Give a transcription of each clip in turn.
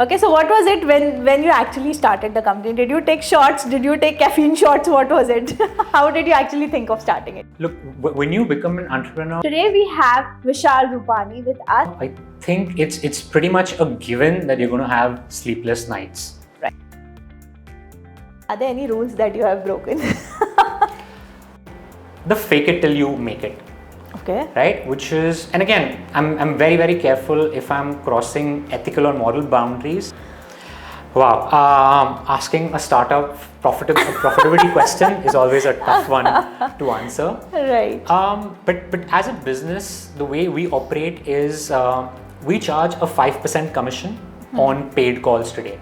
Okay, so what was it when you actually started the company? Did you take shots? Did you take caffeine shots? What was it? How did you actually think of starting it? Look, when you become an entrepreneur, Today we have Vishal Rupani with us. I think it's pretty much a given that you're going to have sleepless nights. Right. Are there any rules that you have broken? The fake it till you make it. Okay. Right, which is, and again, I'm very, very careful if I'm crossing ethical or moral boundaries. Wow, asking a startup profitability question is always a tough one to answer. Right. But as a business, the way we operate is we charge a 5% commission on paid calls today.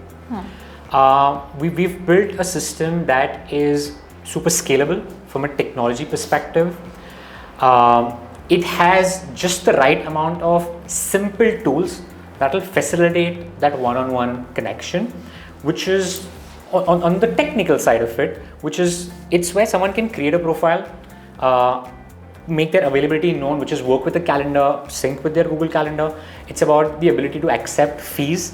We've built a system that is super scalable from a technology perspective. It has just the right amount of simple tools that will facilitate that one-on-one connection, which is on the technical side of it, it's where someone can create a profile, make their availability known, which is work with the calendar, sync with their Google Calendar. It's about the ability to accept fees.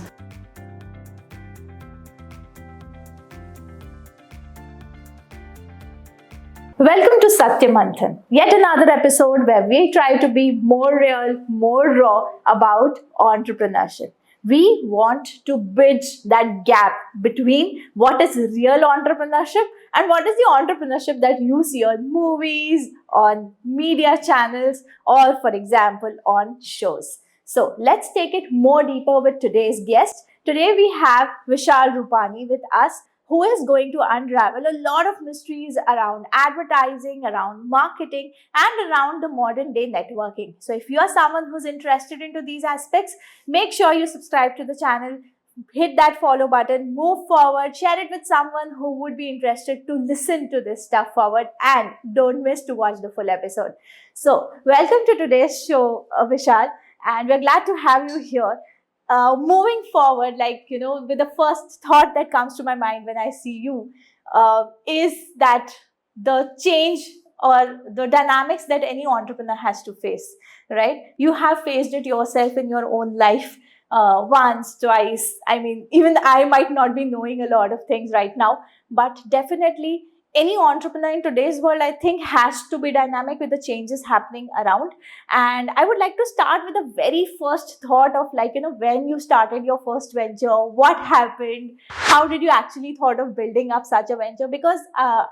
Welcome to Satyamanthan, yet another episode where we try to be more real, more raw about entrepreneurship. We want to bridge that gap between what is real entrepreneurship and what is the entrepreneurship that you see on movies, on media channels, or for example, on shows. So let's take it more deeper with today's guest. Today we have Vishal Rupani with us, who is going to unravel a lot of mysteries around advertising, around marketing, and around the modern day networking. So if you are someone who's interested into these aspects, make sure you subscribe to the channel, hit that follow button, move forward, share it with someone who would be interested to listen to this stuff forward, and don't miss to watch the full episode. So welcome to today's show, Vishal, and we're glad to have you here. Moving forward, with the first thought that comes to my mind when I see you is that the change or the dynamics that any entrepreneur has to face, right? You have faced it yourself in your own life once, twice. I mean, even I might not be knowing a lot of things right now, but definitely any entrepreneur in today's world, I think, has to be dynamic with the changes happening around. And I would like to start with the very first thought of when you started your first venture, what happened? How did you actually thought of building up such a venture? Because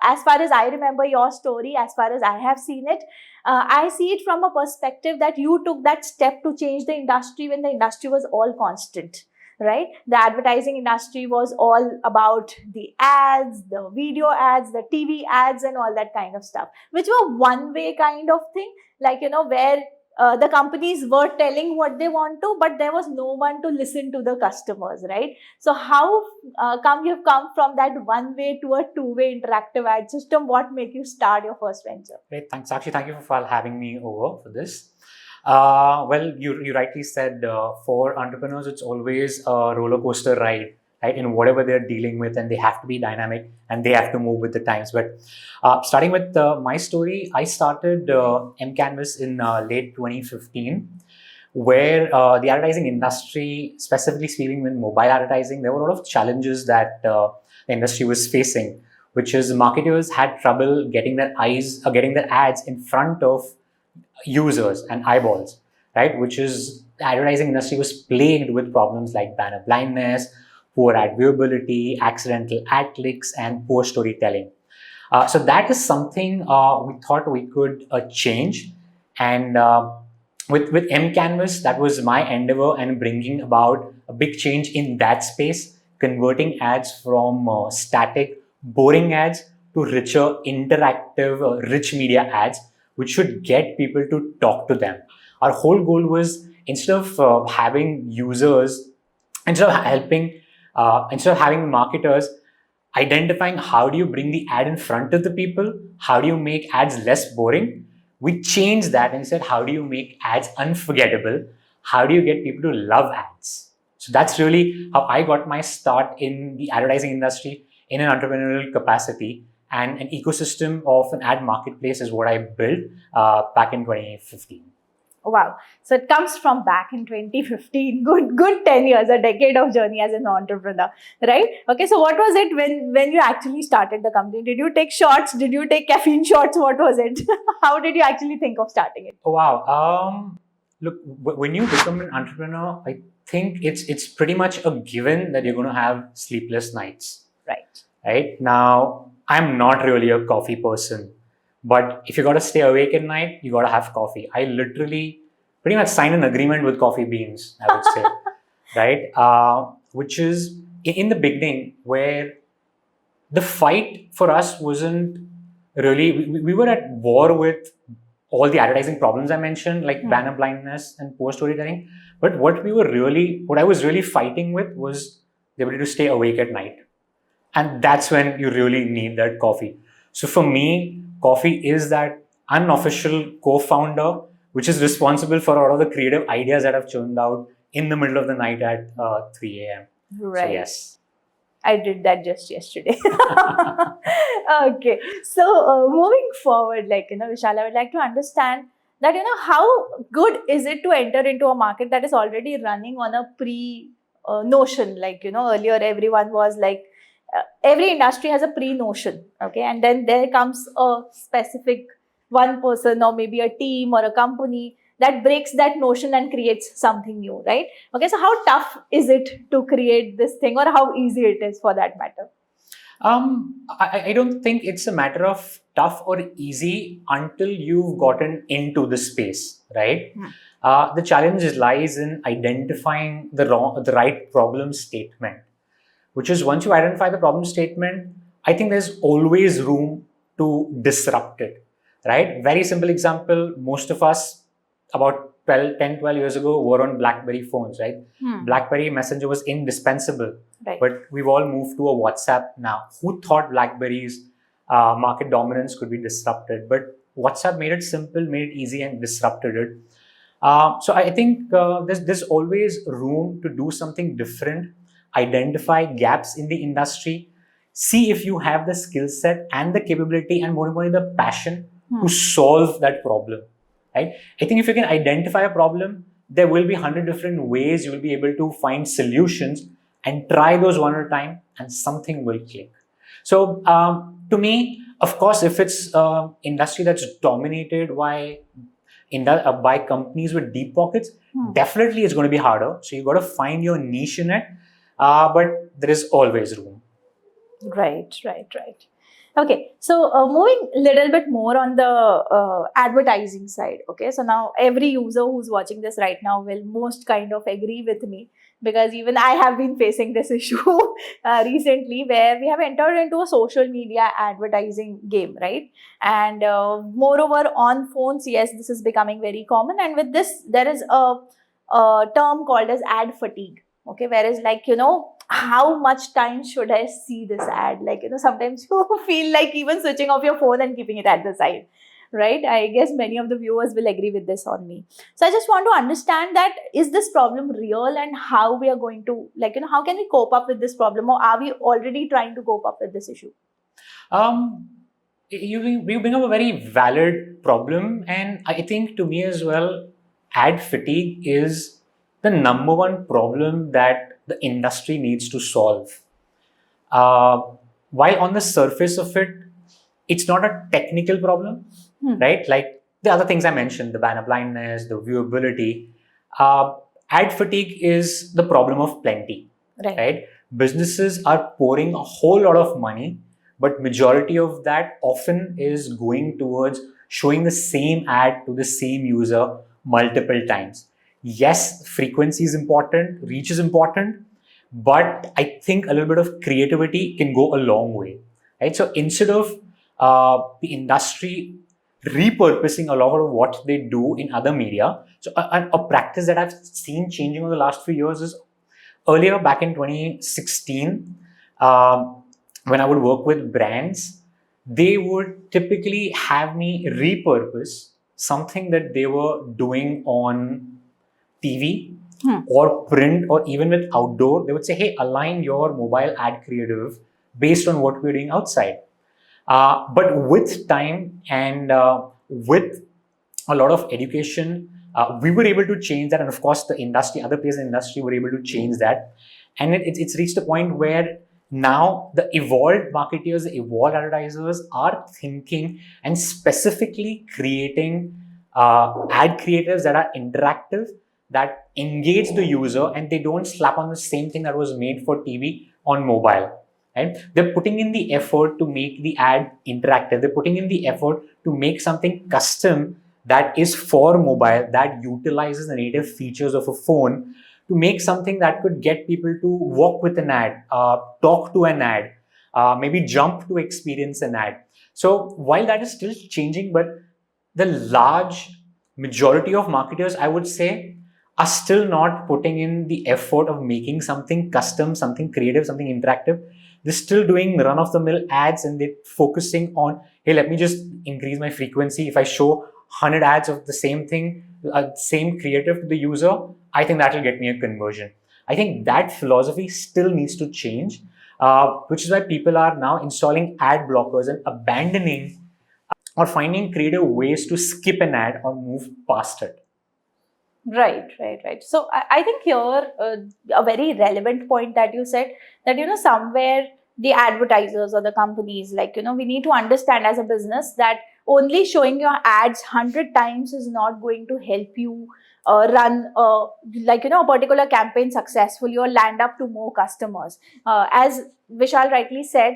as far as I remember your story, as far as I have seen it, I see it from a perspective that you took that step to change the industry when the industry was all constant. Right? The advertising industry was all about the ads, the video ads, the TV ads, and all that kind of stuff, which were one-way kind of thing, where the companies were telling what they want to, but there was no one to listen to the customers, right? So how come you've come from that one-way to a two-way interactive ad system? What made you start your first venture? Great, thanks, Saakshi. Thank you for having me over for this. Well, you rightly said, for entrepreneurs, it's always a roller coaster ride, right? In whatever they're dealing with, and they have to be dynamic and they have to move with the times. But starting with my story, I started MCAS in late 2015, where the advertising industry, specifically speaking with mobile advertising, there were a lot of challenges that the industry was facing, which is marketers had trouble getting their ads in front of users and eyeballs, right? Which is, the advertising industry was plagued with problems like banner blindness, poor ad viewability, accidental ad clicks, and poor storytelling. So that is something we thought we could change. And with MCanvas, that was my endeavor, and bringing about a big change in that space, converting ads from static, boring ads to richer, interactive, rich media ads, which should get people to talk to them. Our whole goal was, instead of having marketers identifying how do you bring the ad in front of the people, how do you make ads less boring, we changed that and said, how do you make ads unforgettable? How do you get people to love ads? So that's really how I got my start in the advertising industry in an entrepreneurial capacity. And an ecosystem of an ad marketplace is what I built back in 2015. Wow. So it comes from back in 2015. Good 10 years, a decade of journey as an entrepreneur, right? Okay. So what was it when you actually started the company? Did you take shots? Did you take caffeine shots? What was it? How did you actually think of starting it? Oh, wow. Look, when you become an entrepreneur, I think it's pretty much a given that you're going to have sleepless nights. Right. Right now, I'm not really a coffee person, but if you got to stay awake at night, you got to have coffee. I literally pretty much signed an agreement with coffee beans, I would say, right? Which is in the beginning where the fight for us wasn't really, we were at war with all the advertising problems I mentioned, like banner blindness and poor storytelling. But what I was really fighting with was the ability to stay awake at night. And that's when you really need that coffee. So for me, coffee is that unofficial co-founder, which is responsible for all of the creative ideas that I've churned out in the middle of the night at 3 a.m. Right. So yes. I did that just yesterday. Okay. So moving forward, Vishal, I would like to understand that, how good is it to enter into a market that is already running on a pre-notion? Earlier everyone was like, every industry has a pre-notion, okay? And then there comes a specific one person or maybe a team or a company that breaks that notion and creates something new, right? Okay, so how tough is it to create this thing, or how easy it is for that matter? I don't think it's a matter of tough or easy until you've gotten into the space, right? The challenge lies in identifying the right problem statement, which is once you identify the problem statement, I think there's always room to disrupt it, right? Very simple example, most of us about 10, 12 years ago were on BlackBerry phones, right? BlackBerry Messenger was indispensable, Right. but we've all moved to a WhatsApp now. Who thought BlackBerry's market dominance could be disrupted? But WhatsApp made it simple, made it easy, and disrupted it. So I think there's always room to do something different, identify gaps in the industry, see if you have the skill set and the capability and more importantly the passion to solve that problem, right? I think if you can identify a problem, there will be 100 different ways you will be able to find solutions and try those one at a time and something will click. So to me, of course, if it's industry that's dominated by companies with deep pockets, definitely it's going to be harder. So you've got to find your niche in it. But there is always room. Right. Okay, so moving a little bit more on the advertising side. Okay, so now every user who's watching this right now will most kind of agree with me, because even I have been facing this issue recently, where we have entered into a social media advertising game, right? And moreover, on phones, yes, this is becoming very common. And with this, there is a term called as ad fatigue. Okay, whereas how much time should I see this ad? Sometimes you feel like even switching off your phone and keeping it at the side, right? I guess many of the viewers will agree with this on me. So I just want to understand that, is this problem real, and how we are going to, how can we cope up with this problem, or are we already trying to cope up with this issue? You bring up a very valid problem, and I think to me as well, ad fatigue is the number one problem that the industry needs to solve. While on the surface of it, it's not a technical problem, right? Like the other things I mentioned, the banner blindness, the viewability. Ad fatigue is the problem of plenty, right? Businesses are pouring a whole lot of money, but majority of that often is going towards showing the same ad to the same user multiple times. Yes, frequency is important, reach is important, but I think a little bit of creativity can go a long way, right? So instead of the industry repurposing a lot of what they do in other media, so a practice that I've seen changing over the last few years is earlier back in 2016, when I would work with brands, they would typically have me repurpose something that they were doing on TV or print or even with outdoor. They would say, hey, align your mobile ad creative based on what we're doing outside. But with time and with a lot of education, We were able to change that, and of course, the industry, other players in the industry were able to change that. And it's reached a point where now the evolved marketers, the evolved advertisers are thinking and specifically creating ad creatives that are interactive, that engage the user, and they don't slap on the same thing that was made for TV on mobile. Right? They're putting in the effort to make the ad interactive. They're putting in the effort to make something custom that is for mobile, that utilizes the native features of a phone, to make something that could get people to walk with an ad, talk to an ad, maybe jump to experience an ad. So while that is still changing, but the large majority of marketers, I would say, are still not putting in the effort of making something custom, something creative, something interactive. They're still doing run-of-the-mill ads, and they're focusing on, hey, let me just increase my frequency. If I show 100 ads of the same thing, same creative to the user, I think that will get me a conversion. I think that philosophy still needs to change, which is why people are now installing ad blockers and abandoning or finding creative ways to skip an ad or move past it. Right. So I think here a very relevant point that you said, that somewhere the advertisers or the companies, like we need to understand as a business that only showing your ads 100 times is not going to help you run a particular campaign successfully or land up to more customers. As Vishal rightly said,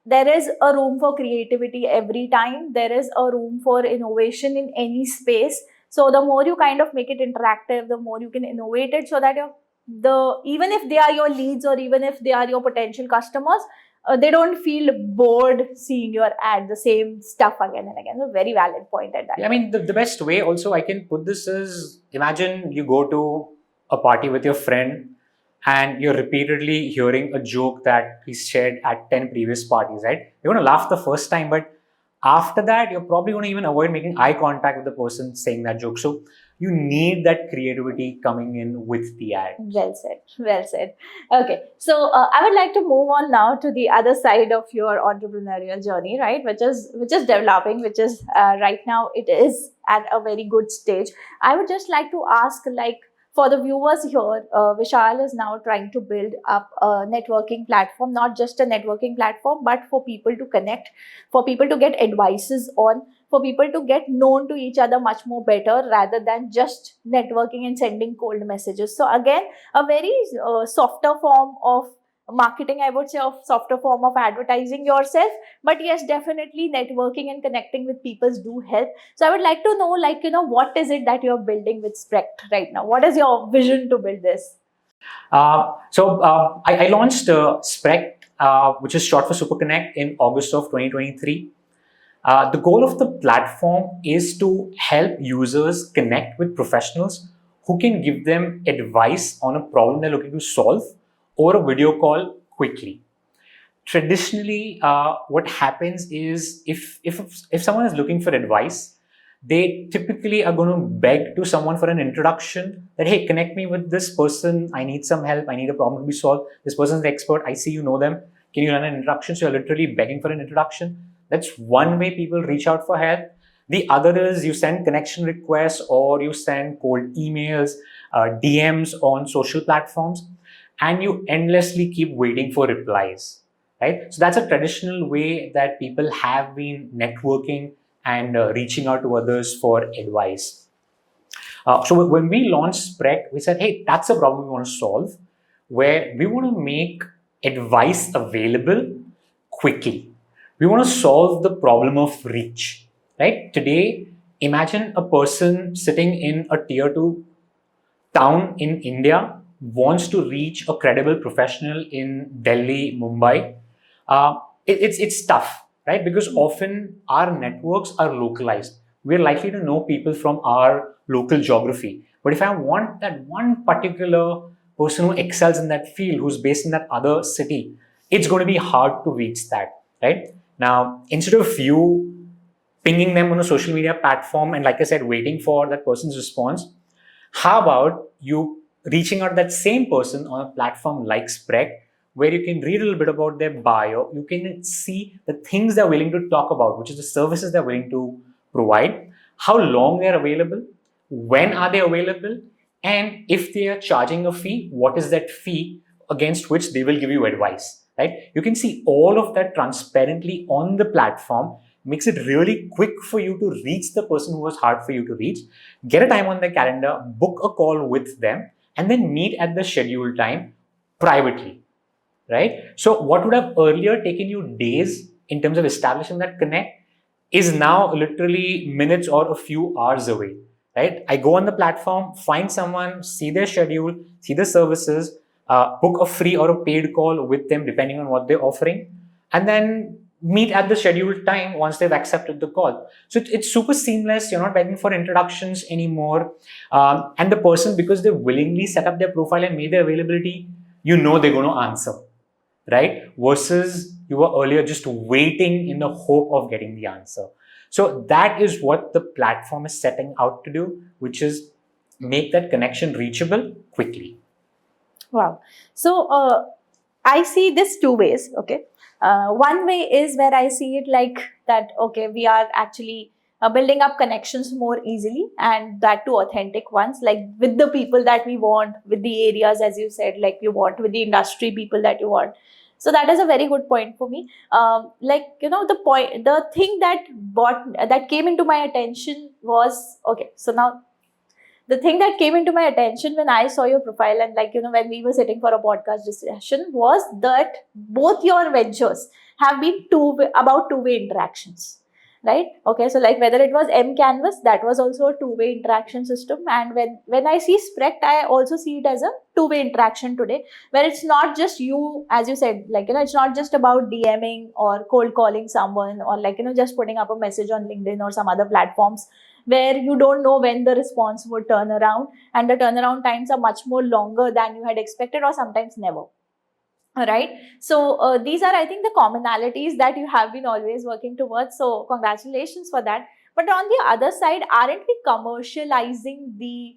there is a room for creativity every time. There is a room for innovation in any space. So the more you kind of make it interactive, the more you can innovate it, so that even if they are your leads or even if they are your potential customers, they don't feel bored seeing your ad, the same stuff again and again. So very valid point at that. Yeah, I mean, the best way also I can put this is, imagine you go to a party with your friend and you're repeatedly hearing a joke that he's shared at 10 previous parties, right? You're going to laugh the first time, but after that, you're probably going to even avoid making eye contact with the person saying that joke. So you need that creativity coming in with the ad. Well said. Okay, so I would like to move on now to the other side of your entrepreneurial journey, right? Which is developing, which is right now it is at a very good stage. I would just like to ask, like, for the viewers here, Vishal is now trying to build up a networking platform, not just a networking platform, but for people to connect, for people to get advices on, for people to get known to each other much more better, rather than just networking and sending cold messages. So again, a very softer form of marketing, I would say, of softer form of advertising yourself. But yes, definitely networking and connecting with people do help. So I would like to know, like, what is it that you're building with Sprect right now? What is your vision to build this? I launched Sprect, which is short for Superconnect, in August of 2023. The goal of the platform is to help users connect with professionals who can give them advice on a problem they're looking to solve over a video call quickly. Traditionally, what happens is, if someone is looking for advice, they typically are going to beg to someone for an introduction, that, hey, connect me with this person. I need some help. I need a problem to be solved. This person's the expert. I see you know them. Can you run an introduction? So you're literally begging for an introduction. That's one way people reach out for help. The other is you send connection requests, or you send cold emails, DMs on social platforms, and you endlessly keep waiting for replies, right? So that's a traditional way that people have been networking and reaching out to others for advice. So when we launched Sprect, we said, hey, that's a problem we want to solve, where we want to make advice available quickly. We want to solve the problem of reach, right? Today, imagine a person sitting in a tier 2 town in India wants to reach a credible professional in Delhi, Mumbai. It's tough, right? Because often our networks are localized. We're likely to know people from our local geography. But if I want that one particular person who excels in that field, who's based in that other city, it's going to be hard to reach that, right? Now, instead of you pinging them on a social media platform and, like I said, waiting for that person's response, how about you reaching out to that same person on a platform like Sprect, where you can read a little bit about their bio, you can see the things they're willing to talk about, which is the services they're willing to provide, how long they're available, when are they available, and if they are charging a fee, what is that fee against which they will give you advice, right? You can see all of that transparently on the platform. Makes it really quick for you to reach the person who was hard for you to reach. Get a time on their calendar, book a call with them, and then meet at the scheduled time privately, right? So what would have earlier taken you days in terms of establishing that connect is now literally minutes or a few hours away, right? I go on the platform, find someone, see their schedule, see the services, book a free or a paid call with them depending on what they're offering, and then meet at the scheduled time once they've accepted the call. So it's super seamless. You're not begging for introductions anymore. And the person, because they willingly set up their profile and made their availability, you know they're going to answer, right? Versus you were earlier just waiting in the hope of getting the answer. So that is what the platform is setting out to do, which is make that connection reachable quickly. Wow. So I see this two ways. Okay. One way is where I see it like that, okay, we are actually building up connections more easily, and that to authentic ones, like with the people that we want, with the areas, as you said, like you want, with the industry people that you want. So that is a very good point for me. The thing that came into my attention was, okay, so now the thing that came into my attention when I saw your profile and when we were sitting for a podcast discussion was that both your ventures have been two-way interactions, right? Okay, so like whether it was MCAS, that was also a two-way interaction system, and when I see Sprect, I also see it as a two-way interaction today, where it's not just you, as you said, it's not just about DMing or cold calling someone or just putting up a message on LinkedIn or some other platforms where you don't know when the response would turn around, and the turnaround times are much more longer than you had expected, or sometimes never. All right. So these are, I think, the commonalities that you have been always working towards. So congratulations for that. But on the other side, aren't we commercializing the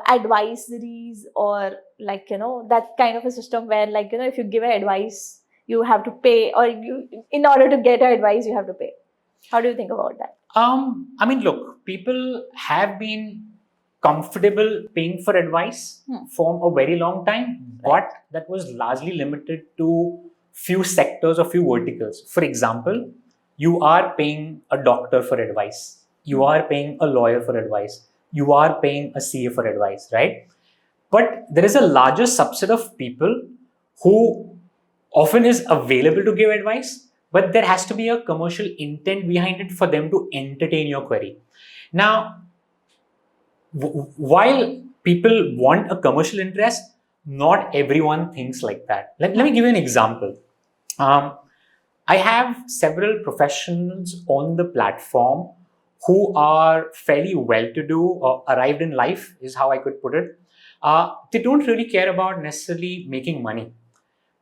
advisories, or that kind of a system where if you give advice, you have to pay, or in order to get advice, you have to pay? How do you think about that? I mean, look, people have been comfortable paying for advice for a very long time, but that was largely limited to few sectors or few verticals. For example, you are paying a doctor for advice, you are paying a lawyer for advice, you are paying a CA for advice, right? But there is a larger subset of people who often is available to give advice, but there has to be a commercial intent behind it for them to entertain your query. Now, while people want a commercial interest, not everyone thinks like that. Let me give you an example. I have several professionals on the platform who are fairly well-to-do or arrived in life, is how I could put it. They don't really care about necessarily making money,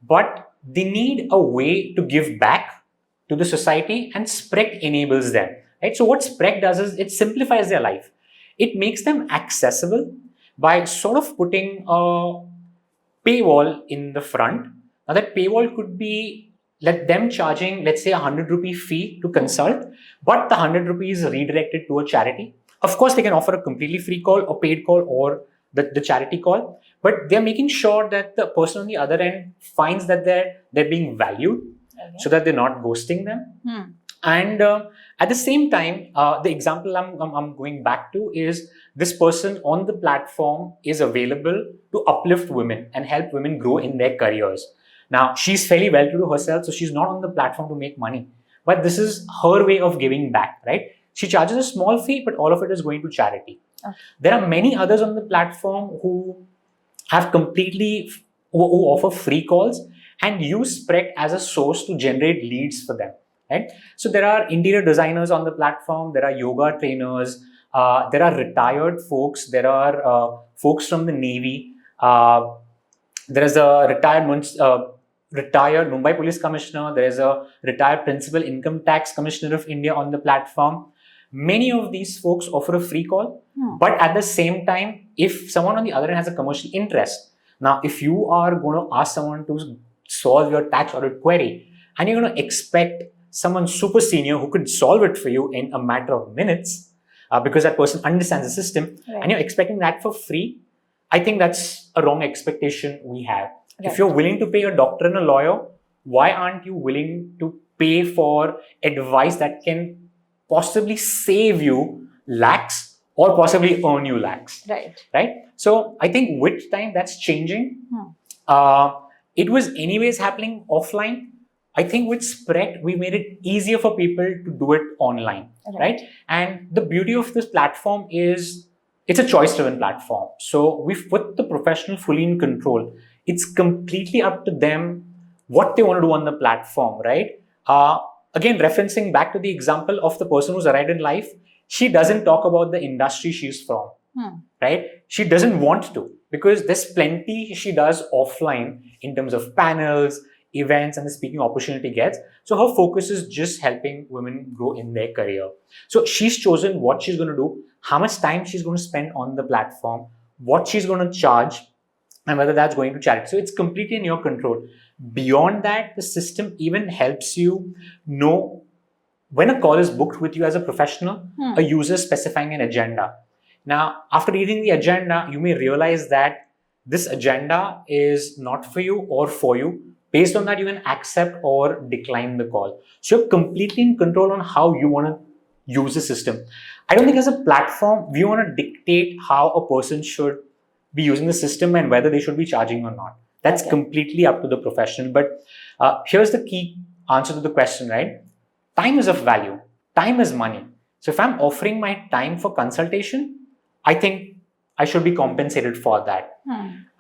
but they need a way to give back to the society, and Sprect enables them. Right? So what Sprect does is it simplifies their life. It makes them accessible by sort of putting a paywall in the front. Now that paywall could be let them charging, let's say, 100 rupee fee to consult, but the 100 rupees is redirected to a charity. Of course, they can offer a completely free call, a paid call, or the charity call, but they're making sure that the person on the other end finds that they're being valued, so that they're not ghosting them. And at the same time, the example I'm going back to is this person on the platform is available to uplift women and help women grow in their careers. Now, she's fairly well-to-do herself, so she's not on the platform to make money, but this is her way of giving back, right? She charges a small fee, but all of it is going to charity. Okay. There are many others on the platform who have who offer free calls and use Sprect as a source to generate leads for them. Right? So there are interior designers on the platform, there are yoga trainers, there are retired folks, there are folks from the Navy, there is a retired Mumbai Police Commissioner, there is a retired Principal Income Tax Commissioner of India on the platform. Many of these folks offer a free call, but at the same time, if someone on the other end has a commercial interest, now if you are going to ask someone to solve your tax audit query and you're going to expect someone super senior who could solve it for you in a matter of minutes, because that person understands the system, and you're expecting that for free, I think that's a wrong expectation we have. If you're willing to pay a doctor and a lawyer, why aren't you willing to pay for advice that can possibly save you lakhs or possibly earn you lakhs? Right? So I think with time that's changing. It was anyways happening offline. I think with Spread, we made it easier for people to do it online, right? And the beauty of this platform is it's a choice-driven platform. So we've put the professional fully in control. It's completely up to them what they want to do on the platform, right? Again, referencing back to the example of the person who's arrived in life, she doesn't talk about the industry she's from, right? She doesn't want to, because there's plenty she does offline in terms of panels, events, and the speaking opportunity gets. So her focus is just helping women grow in their career. So she's chosen what she's going to do, how much time she's going to spend on the platform, what she's going to charge, and whether that's going to charity. So it's completely in your control. Beyond that, the system even helps you know when a call is booked with you as a professional, a user specifying an agenda. Now, after reading the agenda, you may realize that this agenda is not for you or for you. Based on that, you can accept or decline the call. So you're completely in control on how you want to use the system. I don't think as a platform, we want to dictate how a person should be using the system and whether they should be charging or not. That's completely up to the professional. But here's the key answer to the question, right? Time is of value. Time is money. So if I'm offering my time for consultation, I think I should be compensated for that.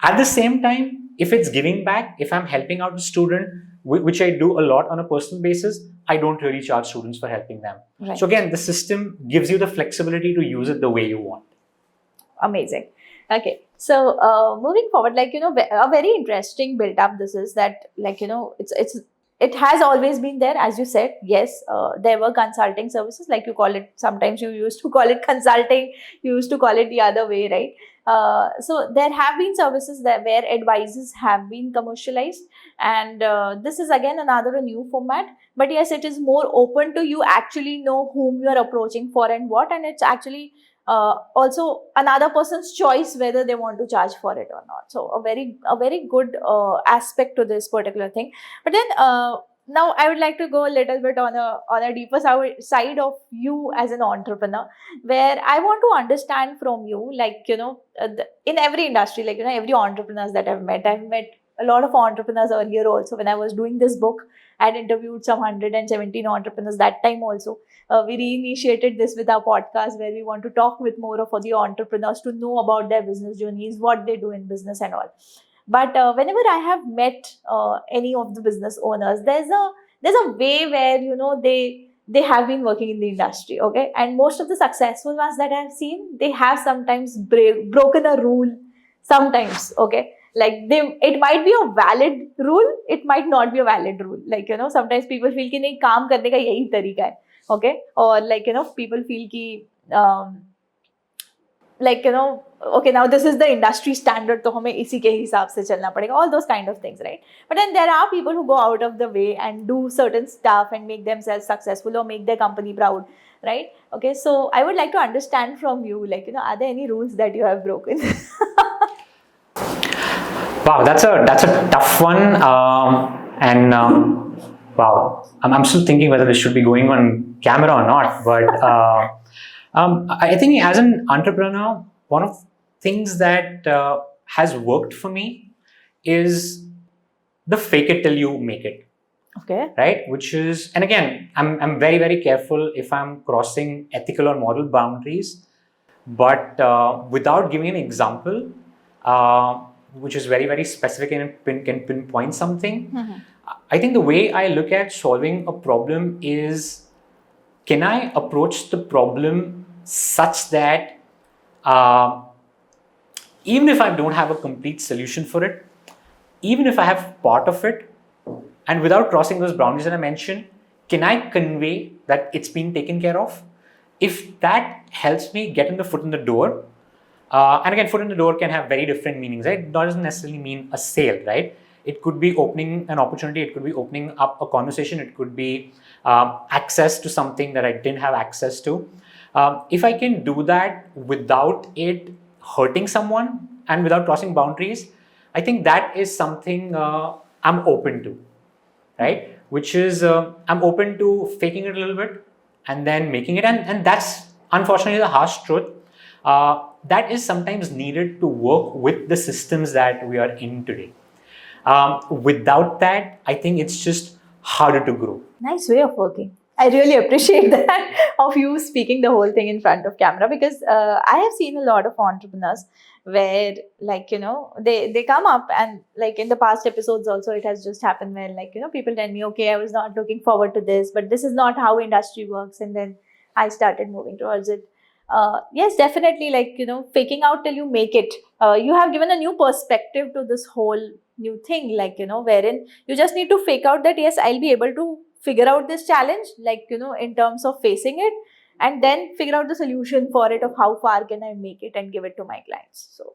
At the same time, if it's giving back, if I'm helping out a student, which I do a lot on a personal basis, I don't really charge students for helping them. So again, the system gives you the flexibility to use it the way you want. Amazing. Okay. So moving forward, a very interesting build up this is that, it has always been there, as you said. Yes, there were consulting services, like you call it. Sometimes you used to call it consulting, you used to call it the other way, right? So there have been services that where advices have been commercialized, and this is again a new format. But yes, it is more open to you actually know whom you are approaching for and what, and it's actually also another person's choice whether they want to charge for it or not. So a very good aspect to this particular thing. But then now I would like to go a little bit on a deeper side of you as an entrepreneur, where I want to understand from you, in every industry, every entrepreneurs that I've met a lot of entrepreneurs earlier also. When I was doing this book, I had interviewed some 117 entrepreneurs that time also. We reinitiated this with our podcast, where we want to talk with more of the entrepreneurs to know about their business journeys, what they do in business and all. But whenever I have met any of the business owners, there's a way where they have been working in the industry, okay? And most of the successful ones that I've seen, they have sometimes broken a rule, sometimes, okay? It might be a valid rule, it might not be a valid rule. Sometimes people feel कि नहीं काम करने का यही तरीका है, okay? Or people feel कि okay, now this is the industry standard, तो हमें इसी के हिसाब से चलना पड़ेगा. All those kind of things, right? But then there are people who go out of the way and do certain stuff and make themselves successful or make their company proud, right? Okay, so I would like to understand from you, are there any rules that you have broken? Wow, that's a tough one, wow, I'm still thinking whether this should be going on camera or not. But I think as an entrepreneur, one of things that has worked for me is the fake it till you make it. Okay. Right, which is, and again, I'm very, very careful if I'm crossing ethical or moral boundaries, but without giving an example, which is very, very specific and can pinpoint something. I think the way I look at solving a problem is, can I approach the problem such that even if I don't have a complete solution for it, even if I have part of it, and without crossing those boundaries that I mentioned, can I convey that it's been taken care of? If that helps me get the foot in the door, and again, foot in the door can have very different meanings, right? It doesn't necessarily mean a sale, right? It could be opening an opportunity. It could be opening up a conversation. It could be access to something that I didn't have access to. If I can do that without it hurting someone and without crossing boundaries, I think that is something I'm open to, right? Which is I'm open to faking it a little bit and then making it, and that's unfortunately the harsh truth. That is sometimes needed to work with the systems that we are in today. Without that, I think it's just harder to grow. Nice way of working. I really appreciate that of you speaking the whole thing in front of camera, because I have seen a lot of entrepreneurs where, like, they come up, and like in the past episodes also it has just happened where, like, people tell me, okay, I was not looking forward to this, but this is not how industry works, and then I started moving towards it. Yes, definitely, like, faking out till you make it. You have given a new perspective to this whole new thing, like, wherein you just need to fake out that, yes, I'll be able to figure out this challenge, like, in terms of facing it, and then figure out the solution for it, of how far can I make it and give it to my clients. So,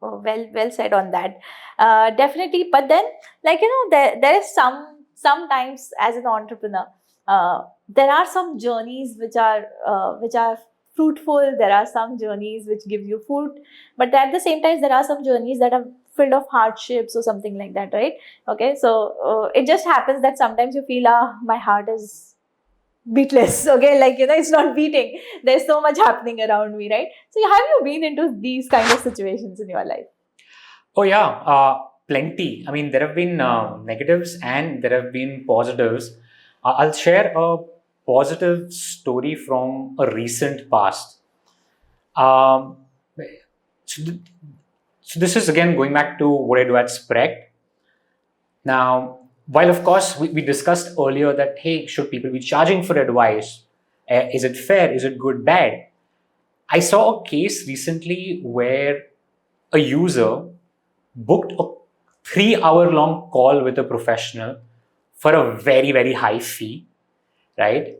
well said on that. Definitely. But then, like, there is sometimes as an entrepreneur, there are some journeys which are fruitful. There are some journeys which give you food, but at the same time there are some journeys that are filled of hardships or something like that, right? Okay, so it just happens that sometimes you feel, my heart is beatless. Okay, like, it's not beating. There's so much happening around me, right? So have you been into these kind of situations in your life? Oh yeah, plenty. I mean, there have been negatives and there have been positives. I'll share a positive story from a recent past. Um, so, so this is again going back to what I do at SPRD. Now, while of course we discussed earlier that, hey, should people be charging for advice? Is it fair? Is it good, bad? I saw a case recently where a user booked a 3 hour long call with a professional for a very, very high fee, right?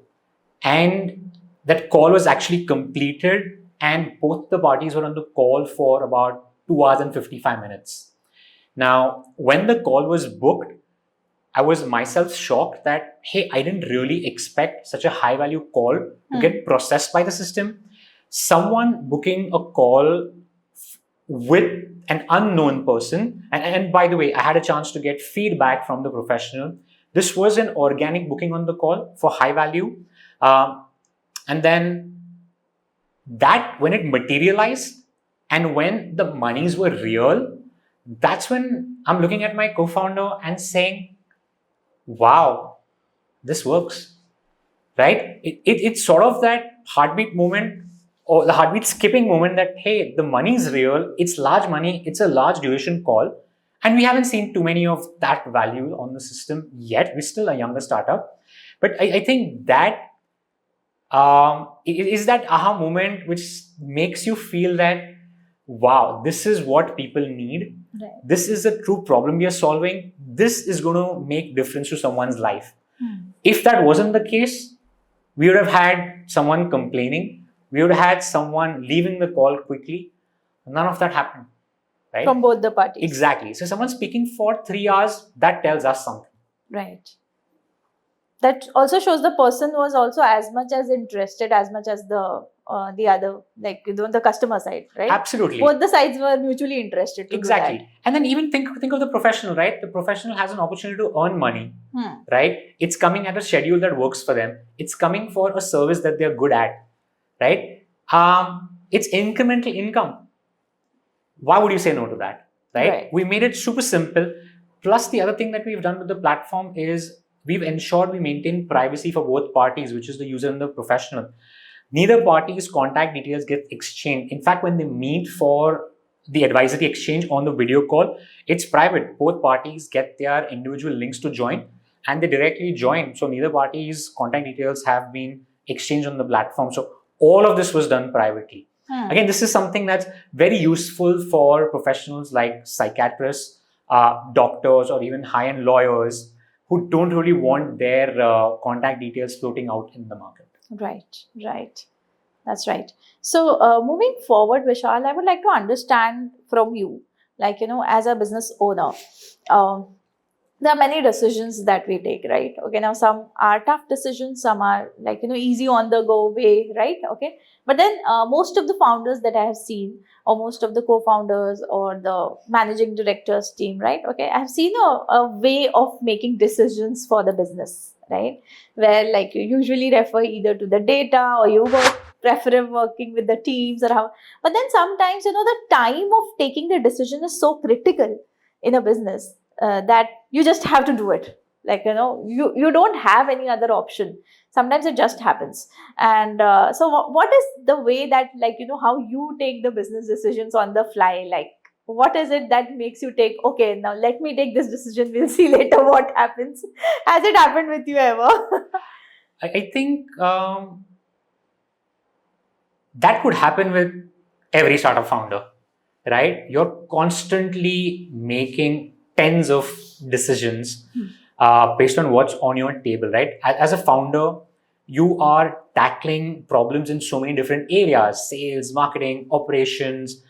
And that call was actually completed, and both the parties were on the call for about 2 hours and 55 minutes. Now, when the call was booked, I was myself shocked that, hey, I didn't really expect such a high value call to get processed by the system. Someone booking a call with an unknown person, and by the way, I had a chance to get feedback from the professional. This was an organic booking on the call for high value. And then that, when it materialized and when the monies were real, that's when I'm looking at my co-founder and saying, wow, this works, right? It's sort of that heartbeat moment, or the heartbeat skipping moment, that, hey, the money is real, it's large money, it's a large duration call, and we haven't seen too many of that value on the system yet. We're still a younger startup, but I think that is that aha moment which makes you feel that, wow, this is what people need. Right. This is a true problem we are solving. This is going to make difference to someone's life. If that wasn't the case, we would have had someone complaining. We would have had someone leaving the call quickly. None of that happened, right? From both the parties. Exactly. So someone speaking for 3 hours, that tells us something. Right. That also shows the person was also as much as interested as much as the other, like, the customer side, right? Absolutely. Both the sides were mutually interested to Exactly. do that. And then even think of the professional, right? The professional has an opportunity to earn money, right? It's coming at a schedule that works for them. It's coming for a service that they're good at, right? It's incremental income. Why would you say no to that, right? We made it super simple. Plus, the other thing that we've done with the platform is we've ensured we maintain privacy for both parties, which is the user and the professional. Neither party's contact details get exchanged. In fact, when they meet for the advisory exchange on the video call, it's private. Both parties get their individual links to join, and they directly join. So neither party's contact details have been exchanged on the platform. So all of this was done privately. Again, this is something that's very useful for professionals like psychiatrists, doctors, or even high-end lawyers who don't really want their contact details floating out in the market. Right. That's right. So moving forward, Vishal, I would like to understand from you, like, as a business owner, there are many decisions that we take, right? Okay, now some are tough decisions, some are like, easy on the go way, right? Okay, but then most of the founders that I have seen, or most of the co-founders or the managing directors team, right? Okay, I have seen a way of making decisions for the business, right? Where like you usually refer either to the data or you prefer working with the teams or how, but then sometimes, the time of taking the decision is so critical in a business that you just have to do it. Like, you don't have any other option. Sometimes it just happens. And so what is the way that, like, how you take the business decisions on the fly? Like, what is it that makes you take, okay, now let me take this decision, we'll see later what happens? Has it happened with you ever? I think that could happen with every startup founder, right? You're constantly making tens of decisions based on what's on your table, right? As a founder, you are tackling problems in so many different areas: sales, marketing, operations,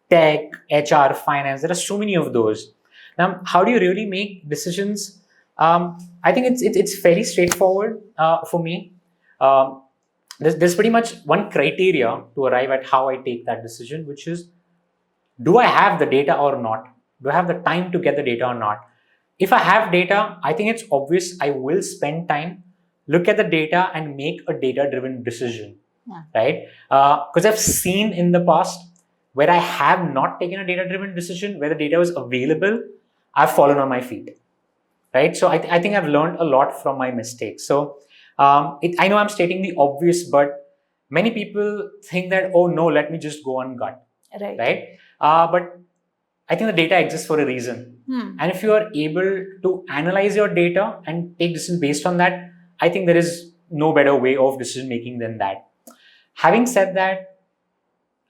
tech, HR, finance. There are so many of those. Now, how do you really make decisions? I think it's fairly straightforward for me. Um, there's pretty much one criteria to arrive at how I take that decision, which is, do I have the data or not? Do I have the time to get the data or not? If I have data, I think it's obvious I will spend time, look at the data, and make a data driven decision. Yeah. Right? Because I've seen in the past where I have not taken a data driven decision, where the data was available, I've fallen on my feet. Right? So I think I've learned a lot from my mistakes. So I know I'm stating the obvious, but many people think that, oh no, let me just go on gut. Right? But I think the data exists for a reason. And if you are able to analyze your data and take decisions based on that, I think there is no better way of decision making than that. Having said that,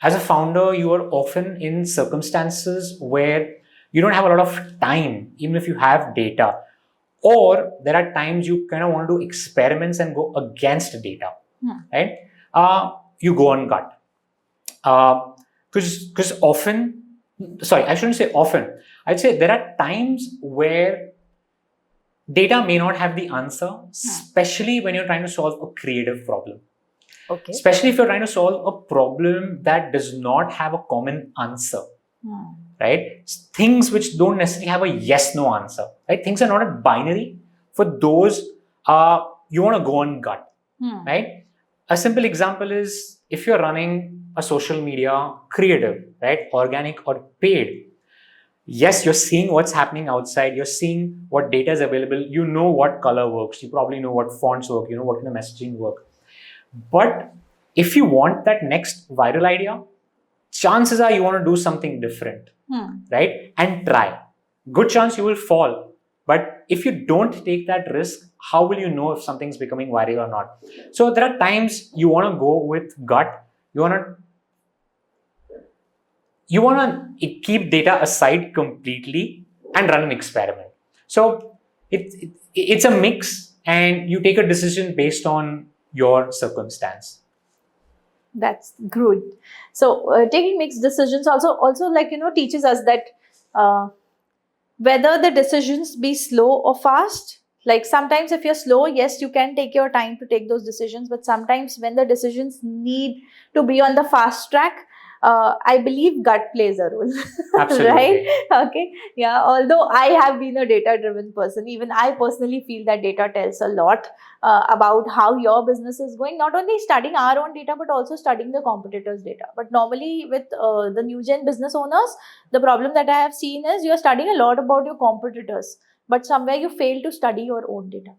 as a founder, you are often in circumstances where you don't have a lot of time, even if you have data. Or there are times you kind of want to do experiments and go against data, right? You go on gut. Because often, sorry, I shouldn't say often. I'd say there are times where data may not have the answer, especially when you're trying to solve a creative problem. Okay. Especially if you're trying to solve a problem that does not have a common answer. Right? Things which don't necessarily have a yes-no answer. Right? Things are not a binary. For those, you want to go on gut. Right? A simple example is if you're running a social media creative, right? Organic or paid. Yes, you're seeing what's happening outside. You're seeing what data is available. You know what color works. You probably know what fonts work. You know what kind of messaging work. But if you want that next viral idea, chances are you want to do something different, right? And try. Good chance you will fall. But if you don't take that risk, how will you know if something's becoming viral or not? So there are times you want to go with gut. You want to keep data aside completely and run an experiment. So it's a mix, and you take a decision based on your circumstance. That's good. So taking mixed decisions also like, teaches us that whether the decisions be slow or fast. Like sometimes if you're slow, yes, you can take your time to take those decisions, but sometimes when the decisions need to be on the fast track, I believe gut plays a role. Absolutely. Right? Okay. Yeah. Although I have been a data-driven person, even I personally feel that data tells a lot about how your business is going. Not only studying our own data, but also studying the competitors' data. But normally with the new gen business owners, the problem that I have seen is you're studying a lot about your competitors, but somewhere you fail to study your own data.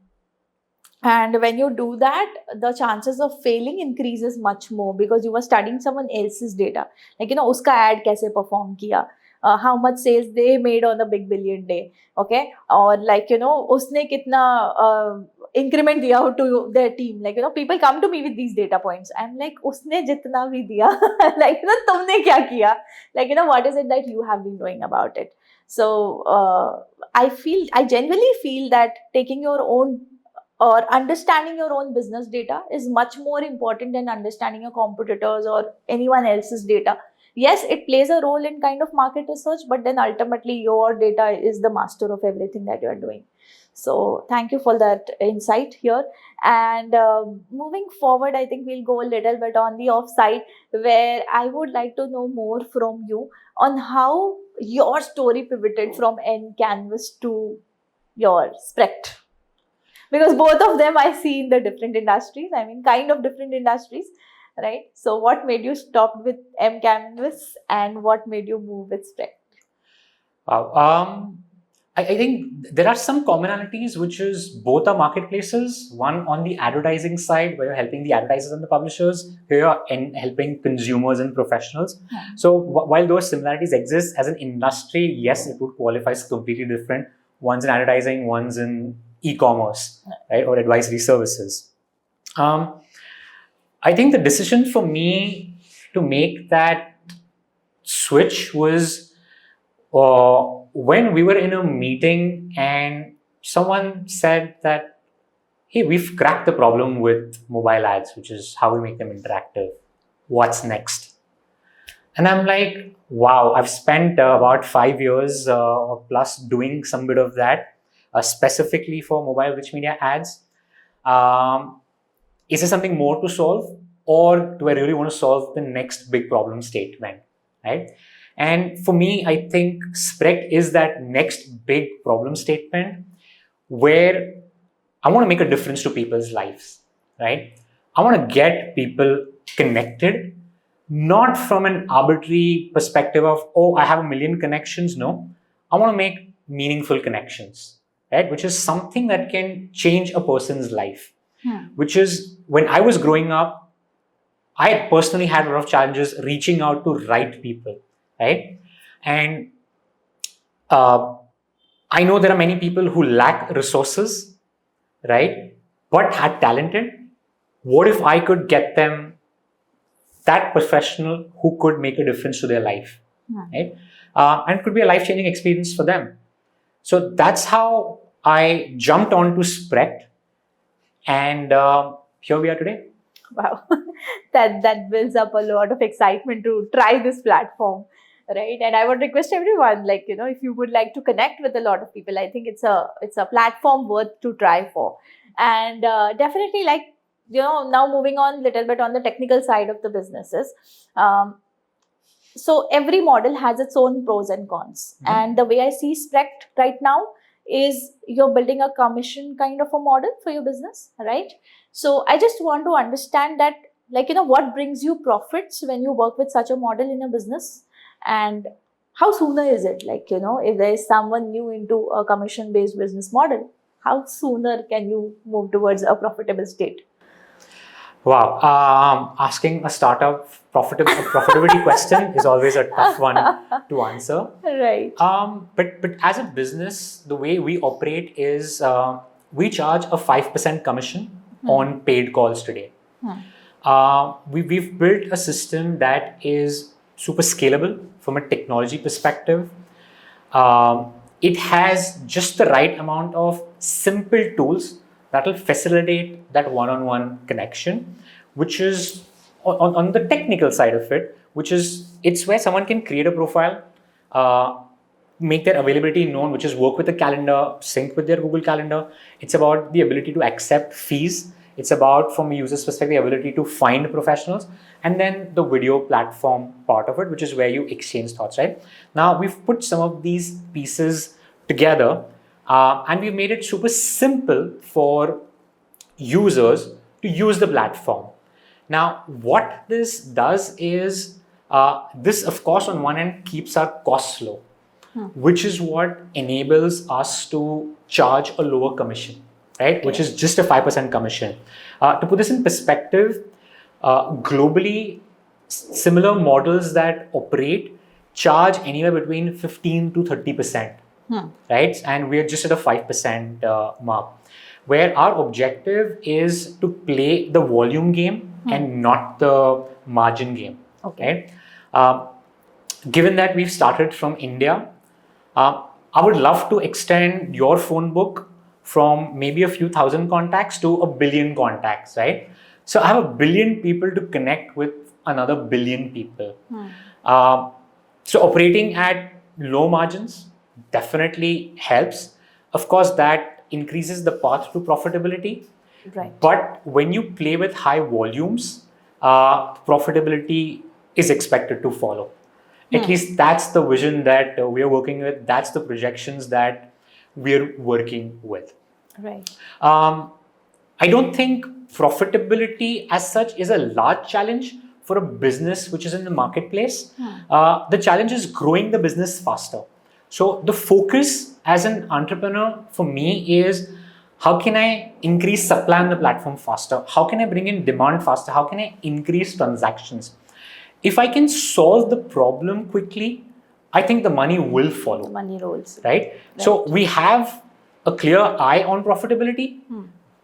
And when you do that, the chances of failing increases much more because you were studying someone else's data. Like, uska ad kaise perform kiya, how much sales they made on the big billion day, okay? Or like, usne kitna increment diya to their team. Like, people come to me with these data points. I'm like, usne jitna bhi diya, like, tumne kya kiya? Like, what is it that you have been doing about it? So, I genuinely feel that taking your own or understanding your own business data is much more important than understanding your competitors or anyone else's data. Yes, it plays a role in kind of market research, but then ultimately your data is the master of everything that you're doing. So thank you for that insight here. And moving forward, I think we'll go a little bit on the offside, where I would like to know more from you on how your story pivoted from Canvas to your Sprect. Because both of them I see in the different industries, I mean, kind of different industries, right? So, what made you stop with Canvas and what made you move with Sprect? Wow. I think there are some commonalities, which is both are marketplaces. One on the advertising side, where you're helping the advertisers and the publishers. Here you're helping consumers and professionals. So while those similarities exist as an industry, yes, it would qualify as completely different. One's in advertising, one's in e-commerce, right, or advisory services. I think the decision for me to make that switch was when we were in a meeting and someone said that, hey, we've cracked the problem with mobile ads, which is how we make them interactive. What's next? And I'm like, wow, I've spent about 5 years or plus doing some bit of that, specifically for mobile rich media ads. Is there something more to solve, or do I really want to solve the next big problem statement, right? And for me, I think Sprect is that next big problem statement where I want to make a difference to people's lives, right? I want to get people connected, not from an arbitrary perspective of, oh, I have 1 million connections. No, I want to make meaningful connections, right? Which is something that can change a person's life. Which is, when I was growing up, I personally had a lot of challenges reaching out to right people, right? And I know there are many people who lack resources, right? But are talented. What if I could get them that professional who could make a difference to their life, right? And it could be a life-changing experience for them. So that's how I jumped onto Sprect. And here we are today. Wow, that builds up a lot of excitement to try this platform, right? And I would request everyone, like, if you would like to connect with a lot of people, I think it's a platform worth to try for. And definitely, like, now moving on a little bit on the technical side of the businesses. So every model has its own pros and cons. And the way I see Sprect right now is you're building a commission kind of a model for your business, right? So I just want to understand that, like, what brings you profits when you work with such a model in a business, and how sooner is it? Like, if there is someone new into a commission-based business model, how sooner can you move towards a profitable state? Wow, asking a startup profitability question is always a tough one to answer. Right. But as a business, the way we operate is we charge a 5% commission on paid calls today. We've built a system that is super scalable from a technology perspective. It has just the right amount of simple tools that will facilitate that one-on-one connection, which is on the technical side of it, it's where someone can create a profile, make their availability known, which is work with the calendar, sync with their Google Calendar. It's about the ability to accept fees. It's about, from a user's perspective, the ability to find professionals, and then the video platform part of it, which is where you exchange thoughts, right? Now, we've put some of these pieces together, and we've made it super simple for users to use the platform. Now, what this does is, this, of course, on one end, keeps our costs low, which is what enables us to charge a lower commission, right? Okay. Which is just a 5% commission. To put this in perspective, globally, similar models that operate charge anywhere between 15 to 30%, right? And we are just at a 5% mark, where our objective is to play the volume game and not the margin game. Okay. Right? Given that we've started from India, I would love to extend your phone book from maybe a few thousand contacts to 1 billion contacts, right? So I have 1 billion people to connect with another 1 billion people. So operating at low margins definitely helps. Of course, that increases the path to profitability. Right. But when you play with high volumes, profitability is expected to follow. At least that's the vision that we are working with. That's the projections that we're working with. Right. I don't think profitability as such is a large challenge for a business which is in the marketplace. The challenge is growing the business faster. So the focus as an entrepreneur for me is how can I increase supply on the platform faster? How can I bring in demand faster? How can I increase transactions? If I can solve the problem quickly, I think the money will follow. The money rolls. Right? So we have a clear eye on profitability,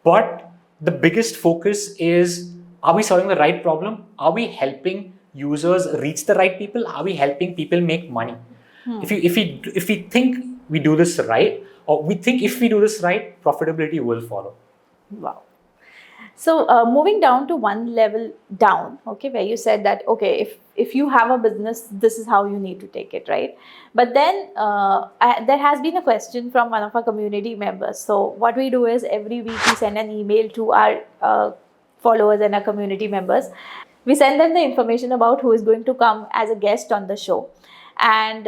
but the biggest focus is, are we solving the right problem? Are we helping users reach the right people? Are we helping people make money? If we think we do this right, or we think if we do this right, profitability will follow. Wow. So moving down to one level down, okay, where you said that, okay, if you have a business, this is how you need to take it, right? But then there has been a question from one of our community members. So what we do is every week we send an email to our followers and our community members. We send them the information about who is going to come as a guest on the show. And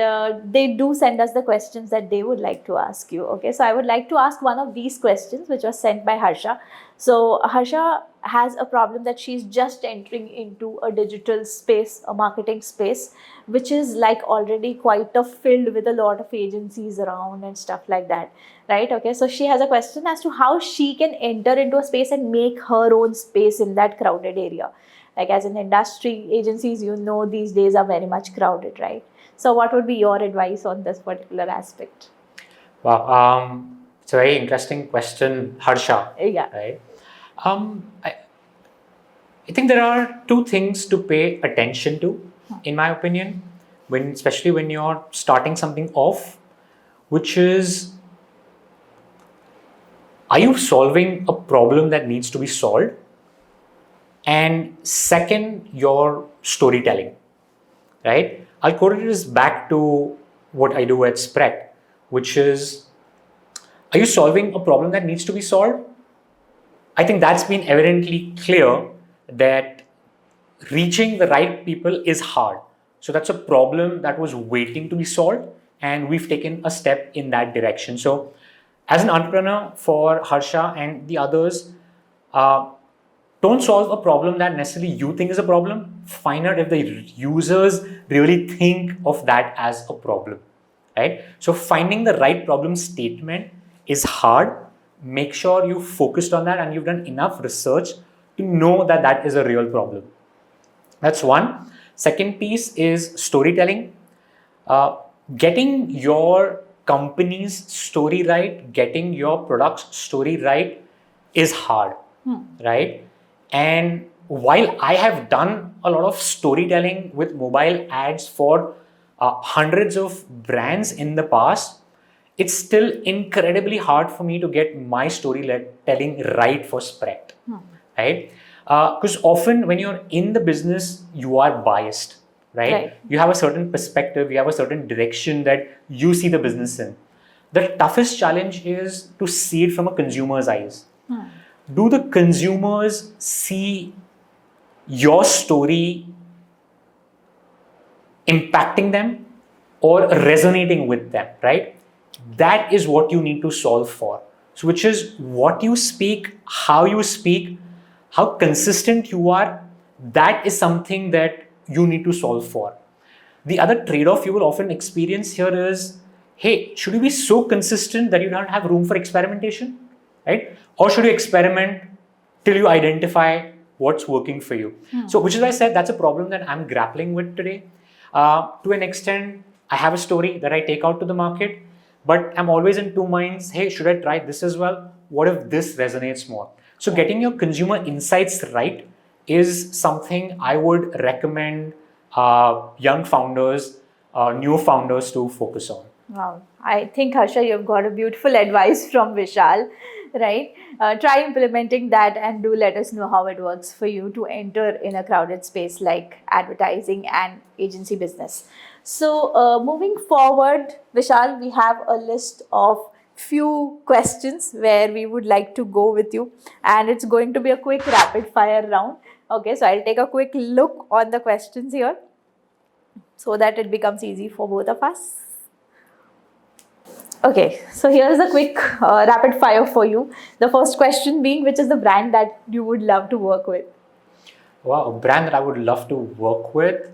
they do send us the questions that they would like to ask you. Okay, so I would like to ask one of these questions, which was sent by Harsha. So Harsha has a problem that she's just entering into a digital space, a marketing space, which is like already quite filled with a lot of agencies around and stuff like that, right? Okay, so she has a question as to how she can enter into a space and make her own space in that crowded area. Like as an industry, agencies, these days are very much crowded, right? So what would be your advice on this particular aspect? Wow, it's a very interesting question, Harsha. Yeah. Right. I think there are two things to pay attention to, in my opinion, especially when you're starting something off, which is, are you solving a problem that needs to be solved? And second, your storytelling, right? I'll quote this back to what I do at SPRD, which is, are you solving a problem that needs to be solved? I think that's been evidently clear that reaching the right people is hard. So that's a problem that was waiting to be solved, and we've taken a step in that direction. So as an entrepreneur, for Harsha and the others, don't solve a problem that necessarily you think is a problem. Find out if the users really think of that as a problem, right? So finding the right problem statement is hard. Make sure you focused on that and you've done enough research to know that that is a real problem. That's one. Second piece is storytelling. Getting your company's story right, getting your product's story right is hard, right? And while I have done a lot of storytelling with mobile ads for hundreds of brands in the past, it's still incredibly hard for me to get my storytelling right for SPRD, right? Because often when you're in the business, you are biased, right? You have a certain perspective, you have a certain direction that you see the business in. The toughest challenge is to see it from a consumer's eyes. Do the consumers see your story impacting them or resonating with them, right? That is what you need to solve for. So, which is what you speak, how consistent you are. That is something that you need to solve for. The other trade-off you will often experience here is, hey, should you be so consistent that you don't have room for experimentation, right? Or should you experiment till you identify what's working for you? So, which is why I said that's a problem that I'm grappling with today. To an extent, I have a story that I take out to the market, but I'm always in two minds. Hey, should I try this as well? What if this resonates more? So getting your consumer insights right is something I would recommend young founders, new founders to focus on. Wow. I think, Harsha, you've got a beautiful advice from Vishal. right? Try implementing that and do let us know how it works for you to enter in a crowded space like advertising and agency business. So, moving forward, Vishal, we have a list of few questions where we would like to go with you, and it's going to be a quick rapid fire round. Okay, so I'll take a quick look on the questions here so that it becomes easy for both of us. Okay, so here's a quick rapid fire for you. The first question being, which is the brand that you would love to work with? Wow, a brand that I would love to work with,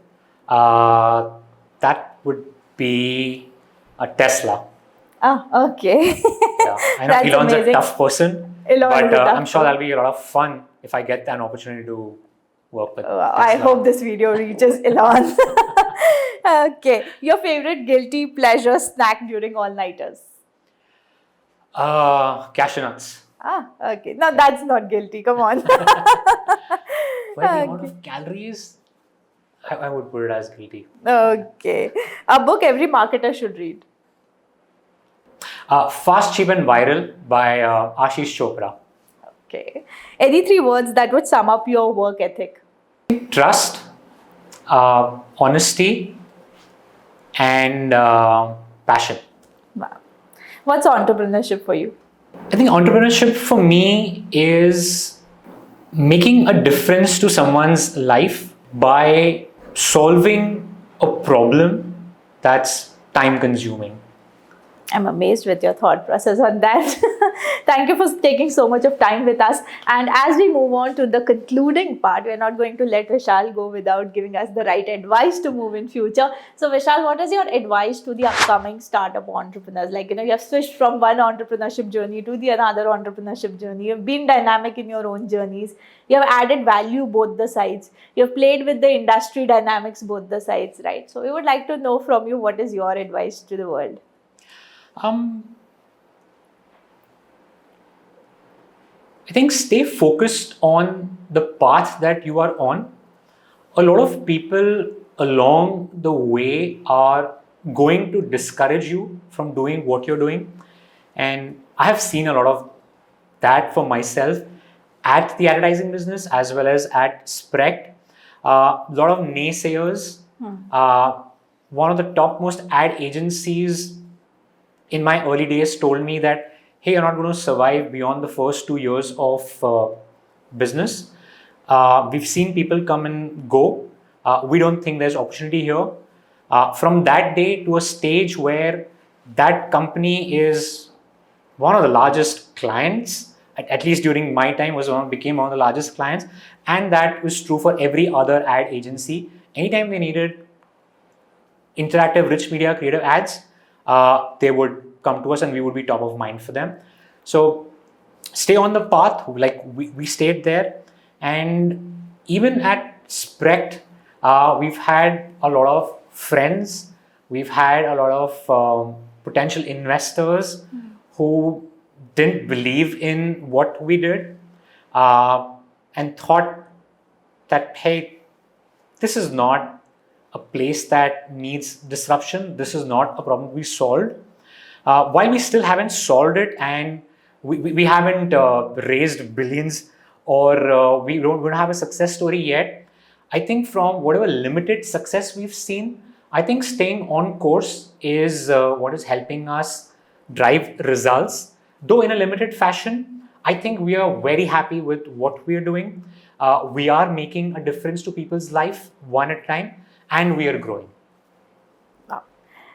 that would be a Tesla. Ah, okay. Yeah, I know That's Elon's amazing. a tough person, Elon is but a tough I'm sure person. that'll be a lot of fun if I get an opportunity to work with Tesla. I hope this video reaches Elon. Okay, your favorite guilty pleasure snack during all-nighters? Cashew nuts. Ah, okay. No, that's not guilty. Come on. By the amount of calories, I would put it as guilty. Okay. A book every marketer should read. Fast, Cheap and Viral by Ashish Chopra. Okay. Any three words that would sum up your work ethic? Trust, honesty, and passion. Wow. What's entrepreneurship for you? I think entrepreneurship for me is making a difference to someone's life by solving a problem that's time consuming. I'm amazed with your thought process on that. Thank you for taking so much of time with us. And as we move on to the concluding part, we're not going to let Vishal go without giving us the right advice to move in future. So Vishal, what is your advice to the upcoming startup entrepreneurs? Like, you have switched from one entrepreneurship journey to the another entrepreneurship journey. You've been dynamic in your own journeys. You have added value both the sides. You've played with the industry dynamics both the sides, right? So we would like to know from you, what is your advice to the world? I think stay focused on the path that you are on. A lot of people along the way are going to discourage you from doing what you're doing. And I have seen a lot of that for myself at the advertising business as well as at SPRD. A lot of naysayers. One of the topmost ad agencies in my early days told me that, hey, you're not going to survive beyond the first 2 years of business. We've seen people come and go. We don't think there's opportunity here. From that day to a stage where that company is one of the largest clients, at least during my time, became one of the largest clients. And that was true for every other ad agency. Anytime they needed interactive, rich media, creative ads, they would come to us and we would be top of mind for them. So stay on the path, like we stayed there. And even at SPRD, we've had a lot of friends, we've had a lot of potential investors who didn't believe in what we did and thought that, hey, this is not a place that needs disruption. This is not a problem we solved. While we still haven't solved it and we haven't raised billions or we don't have a success story yet, I think from whatever limited success we've seen, I think staying on course is what is helping us drive results. Though in a limited fashion, I think we are very happy with what we are doing. We are making a difference to people's life one at a time. And we are growing. Wow.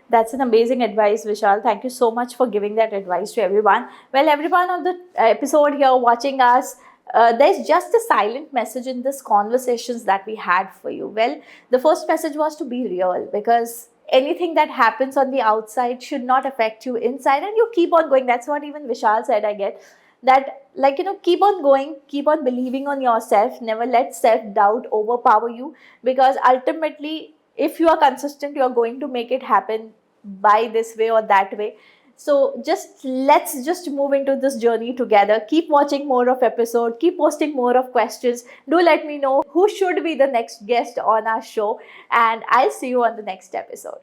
That's an amazing advice, Vishal. Thank you so much for giving that advice to everyone. Well, everyone on the episode here watching us, there's just a silent message in this conversations that we had for you. Well, the first message was to be real, because anything that happens on the outside should not affect you inside, and you keep on going. That's what even Vishal said, I get. That, keep on going, keep on believing on yourself, never let self-doubt overpower you, because ultimately, if you are consistent, you are going to make it happen by this way or that way. So let's just move into this journey together. Keep watching more of episode, keep posting more of questions. Do let me know who should be the next guest on our show, and I'll see you on the next episode.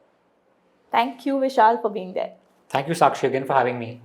Thank you, Vishal, for being there. Thank you, Saakshi, again for having me.